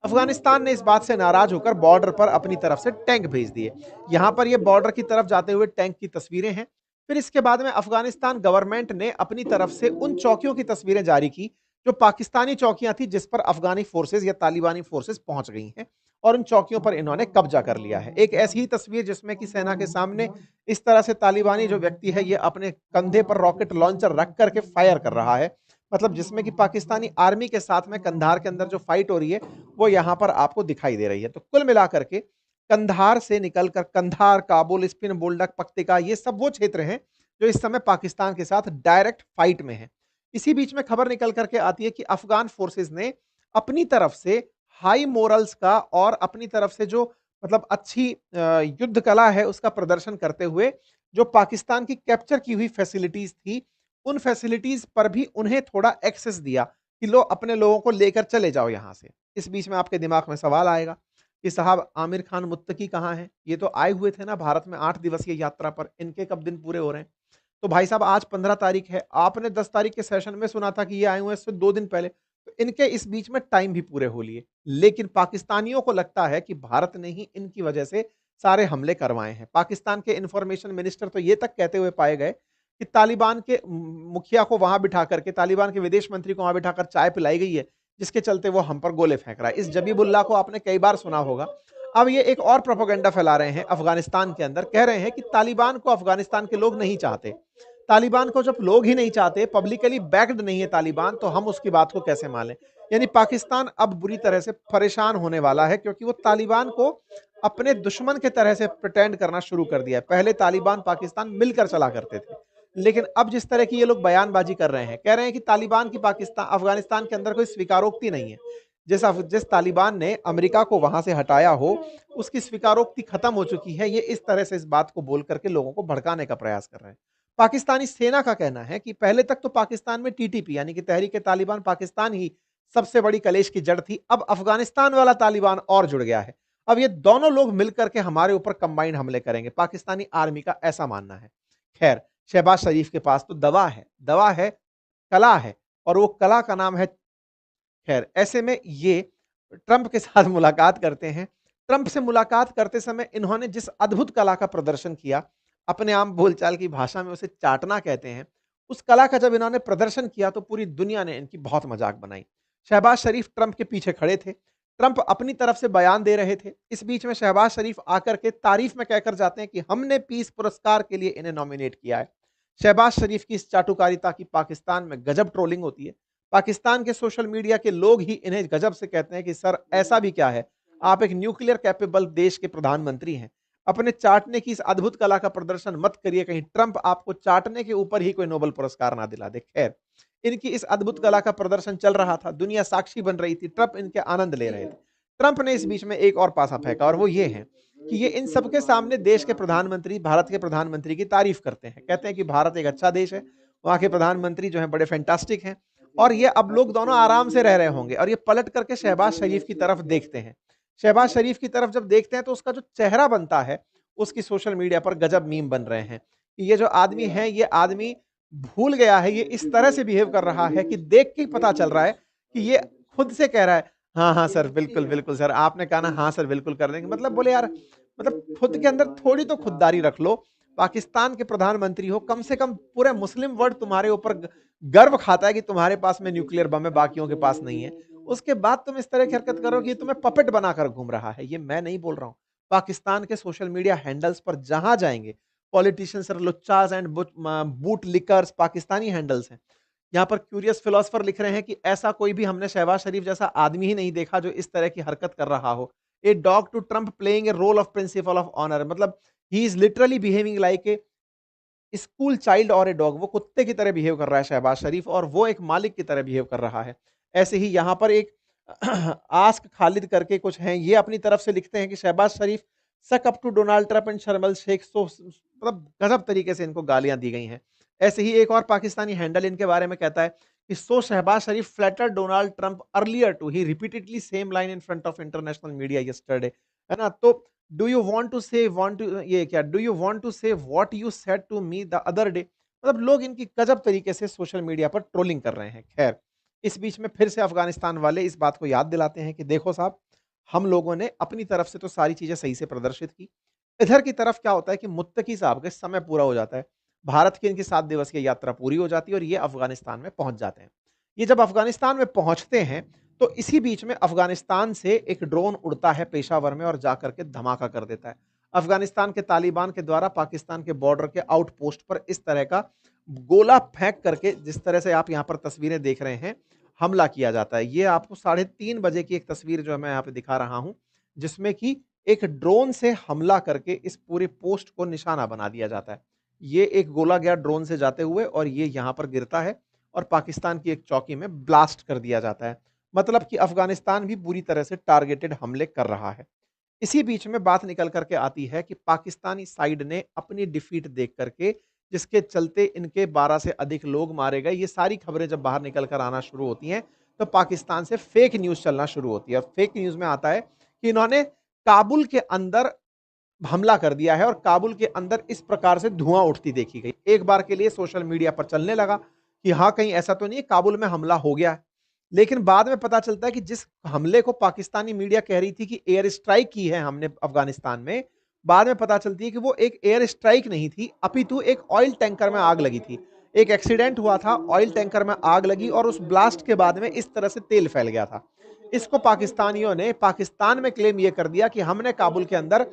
अफगानिस्तान ने इस बात से नाराज होकर बॉर्डर पर अपनी तरफ से टैंक भेज दिए। यहां पर ये बॉर्डर की तरफ जाते हुए टैंक की तस्वीरें हैं। फिर इसके बाद में अफगानिस्तान गवर्नमेंट ने अपनी तरफ से उन चौकियों की तस्वीरें जारी की जो पाकिस्तानी चौकियां थी, जिस पर अफगानी फोर्सेज या तालिबानी फोर्सेज पहुंच गई हैं और उन चौकियों पर इन्होंने कब्जा कर लिया है। एक ऐसी ही तस्वीर जिसमें कि सेना के सामने इस तरह से तालिबानी जो व्यक्ति है ये अपने कंधे पर रॉकेट लॉन्चर रख करके फायर कर रहा है, मतलब जिसमें कि पाकिस्तानी आर्मी के साथ में कंधार के अंदर जो फाइट हो रही है वो यहां पर आपको दिखाई दे रही है। तो कुल मिलाकर के कंधार से निकलकर कंधार, काबुल, स्पिन बोल्डक, पक्तिका, ये सब वो क्षेत्र हैं जो इस समय पाकिस्तान के साथ डायरेक्ट फाइट में है। इसी बीच में खबर निकल करके आती है कि अफगान फोर्सेस ने अपनी तरफ से हाई मोरल्स का और अपनी तरफ से जो मतलब अच्छी युद्ध कला है उसका प्रदर्शन करते हुए जो पाकिस्तान की कैप्चर की हुई फैसिलिटीज थी, उन फैसिलिटीज पर भी उन्हें थोड़ा एक्सेस दिया कि लो अपने लोगों को लेकर चले जाओ यहां से। इस बीच में आपके दिमाग में सवाल आएगा कि साहब आमिर खान मुत्तकी कहाँ हैं? ये तो आए हुए थे ना भारत में 8 दिवसीय यात्रा पर, इनके कब दिन पूरे हो रहे हैं? तो भाई साहब आज 15 तारीख है, आपने 10 तारीख के सेशन में सुना था कि ये आए हुए हैं इससे 2 दिन पहले, तो इनके इस बीच में टाइम भी पूरे हो लिए। लेकिन पाकिस्तानियों को लगता है कि भारत ने ही इनकी वजह से सारे हमले करवाए हैं। पाकिस्तान के इंफॉर्मेशन मिनिस्टर तो ये तक कहते हुए पाए गए कि तालिबान के मुखिया को वहां बिठा करके, तालिबान के विदेश मंत्री को वहां बिठाकर चाय पिलाई गई है, जिसके चलते वो हम पर गोले फेंक रहा है। इस जबीबुल्लाह को आपने कई बार सुना होगा। अब ये एक और प्रोपेगेंडा फैला रहे हैं अफगानिस्तान के अंदर, कह रहे हैं कि तालिबान को अफगानिस्तान के लोग नहीं चाहते। तालिबान को जब लोग ही नहीं चाहते, पब्लिकली बैक्ड नहीं है तालिबान, तो हम उसकी बात को कैसे मान लें? यानी पाकिस्तान अब बुरी तरह से परेशान होने वाला है क्योंकि वो तालिबान को अपने दुश्मन के तरह से प्रिटेंड करना शुरू कर दिया है। पहले तालिबान पाकिस्तान मिलकर चला करते थे, लेकिन अब जिस तरह की ये लोग बयानबाजी कर रहे हैं, कह रहे हैं कि तालिबान की पाकिस्तान अफगानिस्तान के अंदर कोई स्वीकारोक्ति नहीं है। जिस तालिबान ने अमेरिका को वहां से हटाया हो, उसकी स्वीकारोक्ति खत्म हो चुकी है। ये इस तरह से इस बात को बोल करके लोगों को भड़काने का प्रयास कर रहे हैं। पाकिस्तानी सेना का कहना है कि पहले तक तो पाकिस्तान में टीटीपी यानी कि तहरीक तालिबान पाकिस्तान ही सबसे बड़ी कलेश की जड़ थी। अब अफगानिस्तान वाला तालिबान और जुड़ गया है। अब ये दोनों लोग मिलकर के हमारे ऊपर कंबाइंड हमले करेंगे, पाकिस्तानी आर्मी का ऐसा मानना है। खैर, शहबाज शरीफ के पास तो दवा है, कला है, और वो कला का नाम है। खैर, ऐसे में ये ट्रंप के साथ मुलाकात करते हैं। ट्रंप से मुलाकात करते समय इन्होंने जिस अद्भुत कला का प्रदर्शन किया, अपने आम बोलचाल की भाषा में उसे चाटना कहते हैं, उस कला का जब इन्होंने प्रदर्शन किया तो पूरी दुनिया ने इनकी बहुत मजाक बनाई। शहबाज शरीफ ट्रंप के पीछे खड़े थे, ट्रंप अपनी तरफ से बयान दे रहे थे। इस बीच में शहबाज शरीफ आकर के तारीफ में कहकर जाते हैं कि हमने पीस पुरस्कार के लिए इन्हें नॉमिनेट किया है। शहबाज शरीफ की इस चाटुकारिता की पाकिस्तान में गजब ट्रोलिंग होती है। पाकिस्तान के सोशल मीडिया के लोग ही इन्हें गजब से कहते हैं कि सर ऐसा भी क्या है, आप एक न्यूक्लियर कैपेबल देश के प्रधानमंत्री हैं, अपने चाटने की इस अद्भुत कला का प्रदर्शन मत करिए, कहीं ट्रंप आपको चाटने के ऊपर ही कोई नोबेल पुरस्कार ना दिला दे। खैर, इनकी इस अद्भुत कला का प्रदर्शन चल रहा था, दुनिया साक्षी बन रही थी, ट्रंप इनके आनंद ले रहे थे। ट्रंप ने इस बीच में एक और पासा फेंका और वो ये है कि ये इन सबके सामने देश के प्रधानमंत्री, भारत के प्रधानमंत्री की तारीफ करते हैं, कहते हैं कि भारत एक अच्छा देश है, वहां के प्रधानमंत्री जो है बड़े फैंटास्टिक हैं, और ये अब लोग दोनों आराम से रह रहे होंगे। और ये पलट करके शहबाज शरीफ की तरफ देखते हैं। शहबाज शरीफ की तरफ जब देखते हैं तो उसका जो चेहरा बनता है, उसकी सोशल मीडिया पर गजब मीम बन रहे हैं कि ये जो आदमी है, ये आदमी भूल गया है, ये इस तरह से बिहेव कर रहा है कि देख के ही पता चल रहा है कि ये खुद से कह रहा है हाँ हाँ सर, बिल्कुल बिल्कुल सर, आपने कहा ना, हाँ सर बिल्कुल कर देंगे। मतलब बोले यार, मतलब खुद के अंदर थोड़ी तो खुददारी रख लो। पाकिस्तान के प्रधानमंत्री हो, कम से कम पूरे मुस्लिम वर्ल्ड तुम्हारे ऊपर गर्व खाता है कि तुम्हारे पास में न्यूक्लियर बम है, बाकियों के पास नहीं है। उसके बाद तुम इस तरह की हरकत करो कि तुम्हें पपेट बनाकर घूम रहा है। ये मैं नहीं बोल रहा हूं, पाकिस्तान के सोशल मीडिया हैंडल्स पर जहां जाएंगे, पॉलिटिशियंस और लुच्चास and boot lickers Pakistani handles हैं। यहाँ पर क्यूरियस फिलोसफर लिख रहे हैं कि ऐसा कोई भी हमने शहबाज शरीफ जैसा आदमी ही नहीं देखा जो इस तरह की हरकत कर रहा हो। A dog to Trump playing a role of principal of honour, मतलब he is literally behaving like a school child और ए डॉग। वो कुत्ते की तरह बिहेव कर रहा है शहबाज शरीफ, और वो एक मालिक की तरह बिहेव कर रहा है। ऐसे ही यहाँ पर एक आस्क खालिद करके कुछ हैं, ये अपनी तरफ से लिखते हैं कि Shahbaz Sharif suck up to Donald Trump and Sharm el Sheikh, so मतलब गजब तरीके से इनको गालियां दी गई हैं। ऐसे ही एक और पाकिस्तानी हैंडल इनके बारे में कहता है कि so Shahbaz Sharif flatter Donald Trump earlier too, he repeatedly same line in front of international media yesterday, है ना। तो do you want to say want to ये क्या, do you want to say what you said to me the other day. मतलब लोग इनकी गजब तरीके से सोशल मीडिया पर ट्रोलिंग कर रहे हैं। खैर, इस बीच में फिर से अफ़गानिस्तान वाले इस बात को याद दिलाते हैं कि देखो साहब, हम लोगों ने अपनी तरफ से तो सारी चीज़ें सही से प्रदर्शित की। इधर की तरफ क्या होता है कि मुत्तकी साहब का समय पूरा हो जाता है। भारत की इनकी 7 दिवस की यात्रा पूरी हो जाती है और ये अफ़गानिस्तान में पहुँच जाते हैं। ये जब अफ़गानिस्तान में पहुँचते हैं, तो इसी बीच में अफ़गानिस्तान से एक ड्रोन उड़ता है पेशावर में और जाकर के धमाका कर देता है। अफ़गानिस्तान के तालिबान के द्वारा पाकिस्तान के बॉर्डर के आउटपोस्ट पर इस तरह का गोला फेंक करके, जिस तरह से आप यहाँ पर तस्वीरें देख रहे हैं, हमला किया जाता है। ये आपको 3:30 बजे की एक तस्वीर जो है मैं यहाँ पे दिखा रहा हूँ, जिसमें कि एक ड्रोन से हमला करके इस पूरे पोस्ट को निशाना बना दिया जाता है। ये एक गोला गया ड्रोन से जाते हुए और ये यहाँ पर गिरता है और पाकिस्तान की एक चौकी में ब्लास्ट कर दिया जाता है। मतलब कि अफ़गानिस्तान भी पूरी तरह से टारगेटेड हमले कर रहा है। इसी बीच में बात निकल कर के आती है कि पाकिस्तानी साइड ने अपनी डिफीट देख करके, जिसके चलते इनके 12 से अधिक लोग मारे गए, ये सारी खबरें जब बाहर निकल कर आना शुरू होती हैं, तो पाकिस्तान से फेक न्यूज़ चलना शुरू होती है और फेक न्यूज़ में आता है कि इन्होंने काबुल के अंदर हमला कर दिया है और काबुल के अंदर इस प्रकार से धुआँ उठती देखी गई। एक बार के लिए सोशल मीडिया पर चलने लगा कि हाँ, कहीं ऐसा तो नहीं है काबुल में हमला हो गया है। लेकिन बाद में पता चलता है कि जिस हमले को पाकिस्तानी मीडिया कह रही थी कि एयर स्ट्राइक की है हमने अफ़गानिस्तान में, बाद में पता चलती है कि वो एक एयर स्ट्राइक नहीं थी, अपितु एक ऑयल टैंकर में आग लगी थी। एक एक्सीडेंट हुआ था, ऑयल टैंकर में आग लगी और उस ब्लास्ट के बाद में इस तरह से तेल फैल गया था। इसको पाकिस्तानियों ने पाकिस्तान में क्लेम ये कर दिया कि हमने काबुल के अंदर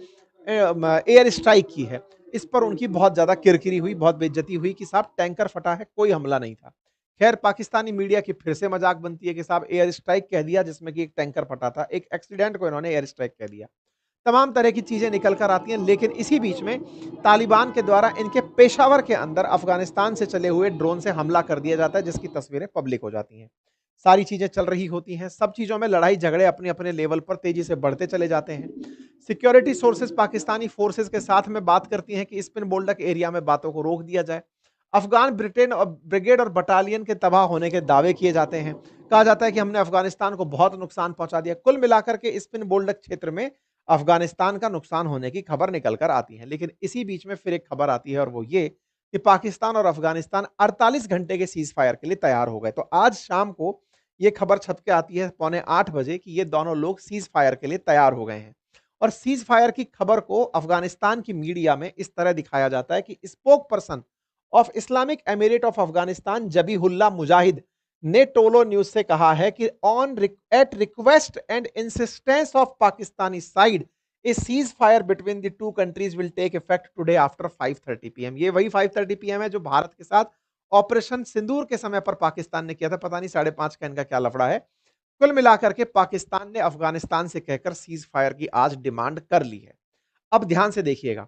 एयर स्ट्राइक की है। इस पर उनकी बहुत ज़्यादा किरकिरी हुई, बहुत बेइज्जती हुई कि साहब टैंकर फटा है, कोई हमला नहीं था। खैर पाकिस्तानी मीडिया की फिर से मजाक बनती है कि साहब एयर स्ट्राइक कह दिया जिसमें कि एक टैंकर फटा था, एक एक्सीडेंट को इन्होंने एयर स्ट्राइक कह दिया। तमाम तरह की चीज़ें निकल कर आती हैं, लेकिन इसी बीच में तालिबान के द्वारा इनके पेशावर के अंदर अफ़गानिस्तान से चले हुए ड्रोन से हमला कर दिया जाता है, जिसकी तस्वीरें पब्लिक हो जाती हैं। सारी चीज़ें चल रही होती हैं, सब चीज़ों में लड़ाई झगड़े अपने-अपने लेवल पर तेज़ी से बढ़ते चले जाते हैं। सिक्योरिटी सोर्सेज़ पाकिस्तानी फोर्सेज़ के साथ में बात करती हैं कि स्पिन बोल्डक एरिया में बातों को रोक दिया जाए। अफ़गान ब्रिटेन और ब्रिगेड और बटालियन के तबाह होने के दावे किए जाते हैं। कहा जाता है कि हमने अफ़गानिस्तान को बहुत नुकसान पहुँचा दिया। कुल मिलाकर के स्पिन बोल्डक क्षेत्र में अफ़गानिस्तान का नुकसान होने की खबर निकल कर आती है। लेकिन इसी बीच में फिर एक खबर आती है और वो ये कि पाकिस्तान और अफ़गानिस्तान 48 घंटे के सीज़ फायर के लिए तैयार हो गए। तो आज शाम को ये खबर छप के आती है पौने 8 बजे कि ये दोनों लोग सीज़ फायर के लिए तैयार हो गए हैं। और सीज़ फायर की खबर को अफ़गानिस्तान की मीडिया में इस तरह दिखाया जाता है कि spokesperson of Islamic Emirate of Afghanistan Zabihullah Mujahid ने टोलो न्यूज़ से कहा है कि at request and insistence of Pakistani side a ceasefire between the two countries will take effect today after 5:30 PM. ये वही 5:30 पीएम है जो भारत के साथ ऑपरेशन सिंदूर के समय पर पाकिस्तान ने किया था। पता नहीं 5:30 का इनका क्या लफड़ा है। कुल मिलाकर के पाकिस्तान ने अफ़गानिस्तान से कहकर सीज़ फायर की आज डिमांड कर ली है। अब ध्यान से देखिएगा,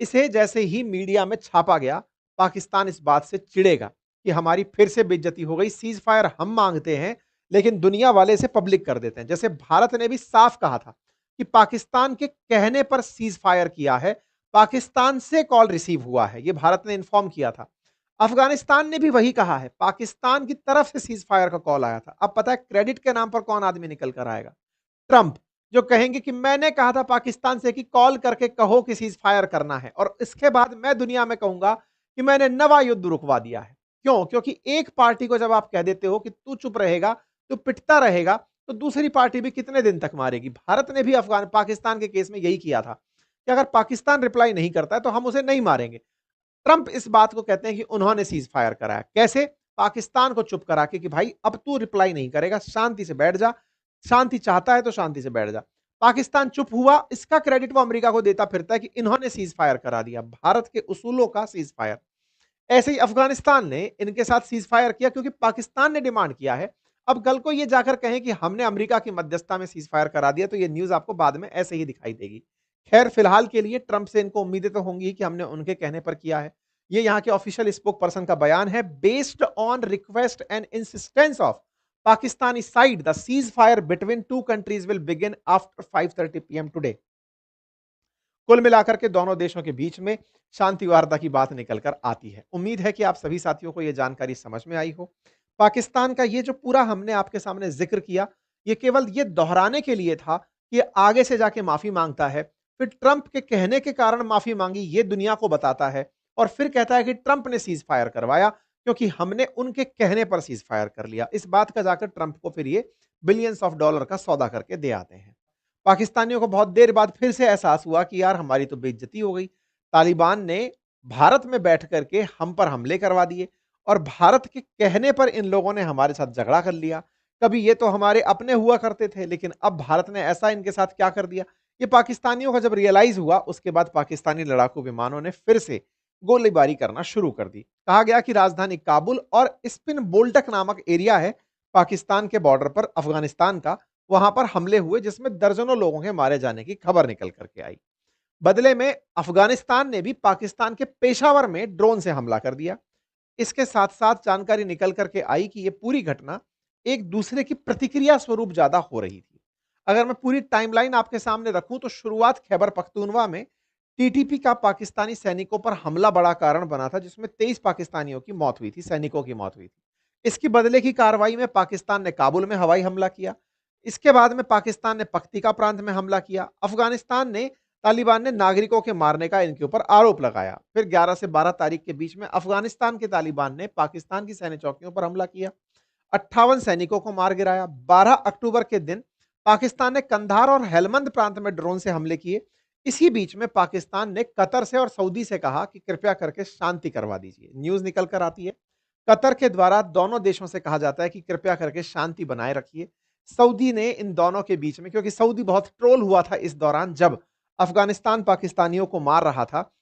इसे जैसे ही मीडिया में छापा गया, पाकिस्तान इस बात से चिढ़ेगा कि हमारी फिर से बेइज्जती हो गई, सीज़ फायर हम माँगते हैं, लेकिन दुनिया वाले इसे पब्लिक कर देते हैं। जैसे भारत ने भी साफ कहा था कि पाकिस्तान के कहने पर सीज़ फायर किया है, पाकिस्तान से कॉल रिसीव हुआ है, ये भारत ने इन्फॉर्म किया था। अफ़गानिस्तान ने भी वही कहा है, पाकिस्तान की तरफ से सीज़ फायर का कॉल आया था। अब पता है क्रेडिट के नाम पर कौन आदमी निकल कर आएगा? ट्रंप, जो कहेंगे कि मैंने कहा था पाकिस्तान से कि कॉल करके कहो कि सीज़ फायर करना है और इसके बाद मैं दुनिया में कहूँगा कि मैंने नवा युद्ध रुकवा दिया है। क्यों? क्योंकि एक पार्टी को जब आप कह देते हो कि तू चुप रहेगा, तू पिटता रहेगा, तो दूसरी पार्टी भी कितने दिन तक मारेगी? भारत ने भी पाकिस्तान के केस में यही किया था कि अगर पाकिस्तान रिप्लाई नहीं करता है, तो हम उसे नहीं मारेंगे। ट्रंप इस बात को कहते हैं कि उन्होंने सीज़ फायर कराया। कैसे? पाकिस्तान को चुप करा के कि भाई अब तू रिप्लाई नहीं करेगा, शांति से बैठ जा। शांति चाहता है तो शांति से बैठ जा। पाकिस्तान चुप हुआ, इसका क्रेडिट वो अमेरिका को देता फिरता है कि इन्होंने सीज़ फायर करा दिया, भारत के उसूलों का सीज़ फायर। ऐसे ही अफ़गानिस्तान ने इनके साथ सीज़ फायर किया क्योंकि पाकिस्तान ने डिमांड किया है। अब कल को ये जाकर कहें कि हमने अमेरिका की मध्यस्थता में सीज़ फायर करा दिया, तो ये न्यूज़ आपको बाद में ऐसे ही दिखाई देगी। खैर फिलहाल के लिए ट्रंप से इनको उम्मीदें तो होंगी कि हमने उनके कहने पर किया है। ये यहाँ के ऑफिशियल स्पोक पर्सन का बयान है, based on request and insistence of Pakistani side the cease fire between two countries will begin after 5:30 PM today. कुल मिलाकर के दोनों देशों के बीच में शांति वार्ता की बात निकलकर आती है। उम्मीद है कि आप सभी साथियों को यह जानकारी समझ में आई हो। पाकिस्तान का ये जो पूरा हमने आपके सामने जिक्र किया, ये केवल ये दोहराने के लिए था कि आगे से जाके माफी मांगता है, फिर ट्रंप के कहने के कारण माफी मांगी, ये दुनिया को बताता है और फिर कहता है कि ट्रंप ने सीज फायर करवाया। क्योंकि हमने उनके कहने पर सीज़ फायर कर लिया। इस बात का जाकर ट्रंप को फिर ये बिलियंस ऑफ डॉलर का सौदा करके दे आते हैं। पाकिस्तानियों को बहुत देर बाद फिर से एहसास हुआ कि यार हमारी तो बेइज्जती हो गई। तालिबान ने भारत में बैठ कर के हम पर हमले करवा दिए और भारत के कहने पर इन लोगों ने हमारे साथ झगड़ा कर लिया। कभी ये तो हमारे अपने हुआ करते थे, लेकिन अब भारत ने ऐसा इनके साथ क्या कर दिया? ये पाकिस्तानियों का जब रियलाइज़ हुआ, उसके बाद पाकिस्तानी लड़ाकू विमानों ने फिर से गोलीबारी करना शुरू कर दी। कहा गया कि राजधानी काबुल और स्पिन बोल्टक नामक एरिया है पाकिस्तान के बॉर्डर पर अफगानिस्तान का, वहां पर हमले हुए जिसमें दर्जनों लोगों के मारे जाने की खबर निकल करके आई। बदले में अफगानिस्तान ने भी पाकिस्तान के पेशावर में ड्रोन से हमला कर दिया। इसके साथ-साथ जानकारी निकल कर के आई कि ये पूरी घटना एक दूसरे की प्रतिक्रिया स्वरूप ज़्यादा हो रही थी। अगर मैं पूरी टाइमलाइन आपके सामने रखूँ तो शुरुआत खैबर पख्तूनवा में टीटीपी का पाकिस्तानी सैनिकों पर हमला बड़ा कारण बना था, जिसमें 23 पाकिस्तानियों की मौत हुई थी, सैनिकों की मौत हुई थी। इसकी बदले की कार्रवाई में पाकिस्तान ने काबुल में हवाई हमला किया। इसके बाद में पाकिस्तान ने पख्तीका प्रांत में हमला किया। अफगानिस्तान ने तालिबान ने नागरिकों के मारने का इनके ऊपर आरोप लगाया। फिर 11 से 12 तारीख के बीच में अफगानिस्तान के तालिबान ने पाकिस्तान की सैन्य चौकियों पर हमला किया। 58 सैनिकों को मार गिराया। 12 अक्टूबर के दिन पाकिस्तान ने कंधार और हेलमंद प्रांत में ड्रोन से हमले किए। इसी बीच में पाकिस्तान ने कतर से और सऊदी से कहा कि कृपया करके शांति करवा दीजिए। न्यूज़ निकल कर आती है, कतर के द्वारा दोनों देशों से कहा जाता है कि कृपया करके शांति बनाए रखिए। सऊदी ने इन दोनों के बीच में, क्योंकि सऊदी बहुत ट्रोल हुआ था इस दौरान जब अफगानिस्तान पाकिस्तानियों को मार रहा था।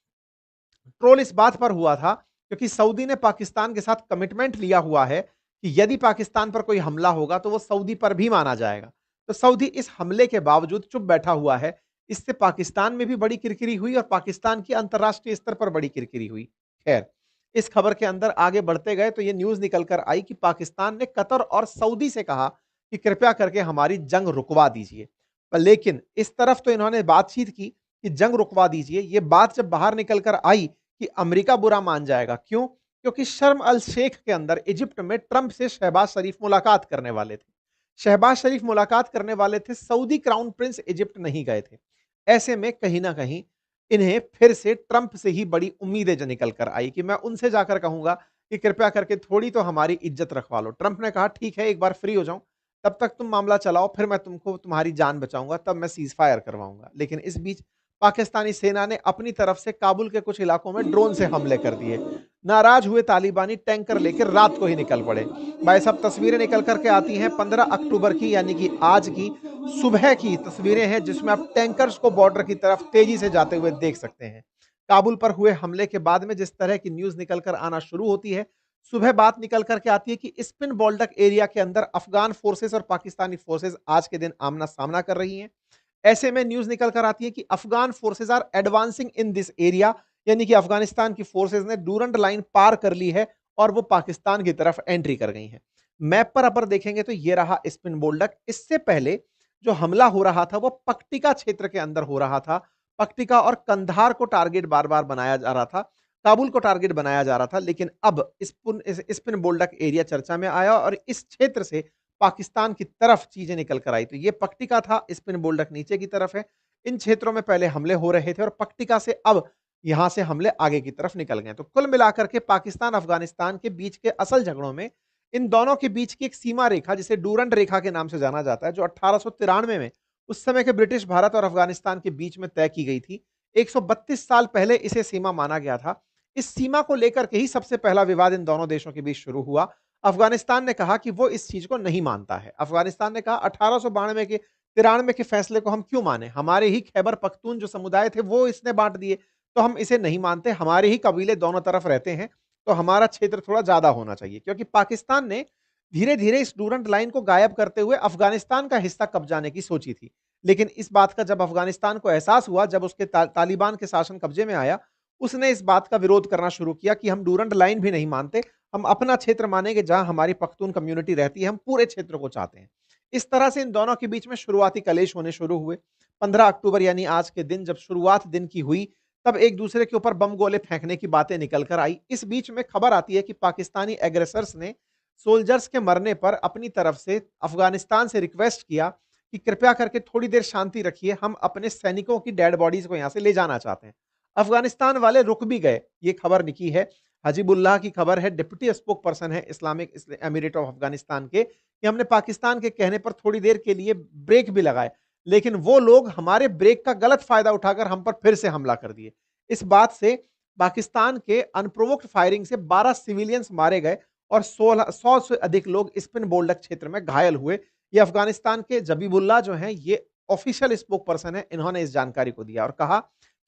ट्रोल इस बात पर हुआ था क्योंकि सऊदी ने पाकिस्तान के साथ कमिटमेंट लिया हुआ है कि यदि पाकिस्तान पर कोई हमला होगा तो वो सऊदी पर भी माना जाएगा। तो सऊदी इस हमले के बावजूद चुप बैठा हुआ है। इससे पाकिस्तान में भी बड़ी किरकिरी हुई और पाकिस्तान की अंतर्राष्ट्रीय स्तर पर बड़ी किरकिरी हुई। खैर, इस खबर के अंदर आगे बढ़ते गए तो ये न्यूज़ निकल कर आई कि पाकिस्तान ने कतर और सऊदी से कहा कि कृपया करके हमारी जंग रुकवा दीजिए। लेकिन इस तरफ तो इन्होंने बातचीत की कि जंग रुकवा दीजिए। ये बात जब बाहर निकल कर आई कि अमेरिका बुरा मान जाएगा। क्यों? क्योंकि शर्म अल शेख के अंदर इजिप्ट में ट्रंप से शहबाज शरीफ मुलाकात करने वाले थे। शहबाज शरीफ मुलाकात करने वाले थे, सऊदी क्राउन प्रिंस इजिप्ट नहीं गए थे। ऐसे में कहीं न कहीं इन्हें फिर से ट्रंप से ही बड़ी उम्मीदें ज निकल कर आई कि मैं उनसे जाकर कहूँगा कि कृपया करके थोड़ी तो हमारी इज्जत रखवा लो। ट्रंप ने कहा ठीक है, एक बार फ्री हो जाऊँ, तब तक तुम मामला चलाओ, फिर मैं तुमको तुम्हारी जान बचाऊँगा, तब मैं सीज़ फायर करवाऊँगा। लेकिन इस बीच पाकिस्तानी सेना ने अपनी तरफ से काबुल के कुछ इलाकों में ड्रोन से हमले कर दिए। नाराज हुए तालिबानी टैंकर लेकर रात को ही निकल पड़े। भाई साहब, तस्वीरें निकल कर के आती हैं 15 अक्टूबर की, यानी कि आज की सुबह की तस्वीरें हैं जिसमें आप टैंकर्स को बॉर्डर की तरफ तेजी से जाते हुए देख सकते हैं। काबुल पर हुए हमले के बाद में जिस तरह की न्यूज़ निकल कर आना शुरू होती है, सुबह बात निकल कर के आती है कि स्पिन बोल्डक एरिया के अंदर अफ़गान फ़ोर्सेज़ और पाकिस्तानी फ़ोर्सेज़ आज के दिन आमना-सामना कर रही हैं। ऐसे में न्यूज़ निकल कर आती है कि Afghan forces are advancing in this area, यानी कि अफ़गानिस्तान की फ़ोर्सेज़ ने डूरंड लाइन पार कर ली है और वो पाकिस्तान की तरफ एंट्री कर गई हैं। मैप पर अगर देखेंगे तो ये रहा स्पिन बोल्डक। इससे पहले जो हमला हो रहा था वो पक्टिका क्षेत्र के अंदर हो रहा था। पक्टिका और कंधार को टारगेट बार-बार बनाया जा रहा था, काबुल को टारगेट बनाया जा रहा था, लेकिन अब स्पिन बोल्डक एरिया चर्चा में आया और इस क्षेत्र से पाकिस्तान की तरफ चीज़ें निकल कर आई। तो ये पक्टिका था, स्पिन बोल्डक नीचे की तरफ है। इन क्षेत्रों में पहले हमले हो रहे थे और पक्टिका से अब यहाँ से हमले आगे की तरफ निकल गए। तो कुल मिलाकर के पाकिस्तान-अफ़गानिस्तान के बीच के असल झगड़ों में इन दोनों के बीच की एक सीमा रेखा, जिसे डूरंड रेखा के नाम से जाना जाता है, जो 1893 में उस समय के ब्रिटिश भारत और अफ़गानिस्तान के बीच में तय की गई थी। 132 साल पहले इसे सीमा माना गया था। इस सीमा को लेकर के ही सबसे पहला विवाद इन दोनों देशों के बीच शुरू हुआ। अफ़गानिस्तान ने कहा कि वो इस चीज़ को नहीं मानता है। अफ़गानिस्तान ने कहा 1892 के 93 के फैसले को हम क्यों मानें? हमारे ही खैबर पख्तून जो समुदाय थे वो इसने बाँट दिए, तो हम इसे नहीं मानते। हमारे ही कबीले दोनों तरफ रहते हैं, तो हमारा क्षेत्र थोड़ा ज़्यादा होना चाहिए। क्योंकि पाकिस्तान ने धीरे-धीरे इस डूरंड लाइन को गायब करते हुए अफ़गानिस्तान का हिस्सा कब्जाने की सोची थी। लेकिन इस बात का जब अफ़गानिस्तान को एहसास हुआ, जब उसके तालिबान के शासन कब्जे में आया, उसने इस बात का विरोध करना शुरू किया कि हम डूरंड लाइन भी नहीं मानते, हम अपना क्षेत्र मानेंगे जहाँ हमारी पख्तून कम्युनिटी रहती है, हम पूरे क्षेत्र को चाहते हैं। इस तरह से इन दोनों के बीच में शुरुआती कलेश होने शुरू हुए। 15 अक्टूबर यानी आज के दिन जब शुरुआत दिन की हुई, तब एक-दूसरे के ऊपर बम गोले फेंकने की बातें निकल कर आई। इस बीच में खबर आती है कि पाकिस्तानी एग्रेसर्स ने सोल्जर्स के मरने पर अपनी तरफ से अफ़गानिस्तान से रिक्वेस्ट किया कि कृपया करके थोड़ी देर शांति रखिए, हम अपने सैनिकों की डेड बॉडीज़ को यहाँ से ले जाना चाहते हैं। अफ़गानिस्तान वाले रुक भी गए, ये खबर निकली है। हजीबुल्लाह की खबर है, डिप्टी स्पोक पर्सन है इस्लामिक एमिरेट ऑफ अफगानिस्तान के, कि हमने पाकिस्तान के कहने पर थोड़ी देर के लिए ब्रेक भी लगाए, लेकिन वो लोग हमारे ब्रेक का गलत फायदा उठाकर हम पर फिर से हमला कर दिए। इस बात से पाकिस्तान के अनप्रोवोक्ड फायरिंग से 12 सिविलियंस मारे गए और 100 से अधिक लोग स्पिन बोल्डक क्षेत्र में घायल हुए। ये अफगानिस्तान के जबीबुल्लाह जो हैं, ये ऑफिशियल स्पोक पर्सन है, इन्होंने इस जानकारी को दिया और कहा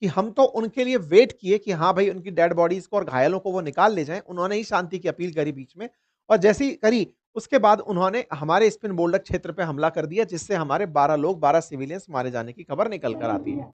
कि हम तो उनके लिए वेट किए कि हाँ भाई, उनकी डेड बॉडीज को और घायलों को वो निकाल ले जाएं। उन्होंने ही शांति की अपील करी बीच में, और जैसे ही करी उसके बाद उन्होंने हमारे स्पिन बोल्डक क्षेत्र पे हमला कर दिया, जिससे हमारे 12 लोग, 12 सिविलियंस मारे जाने की खबर निकल कर आती है।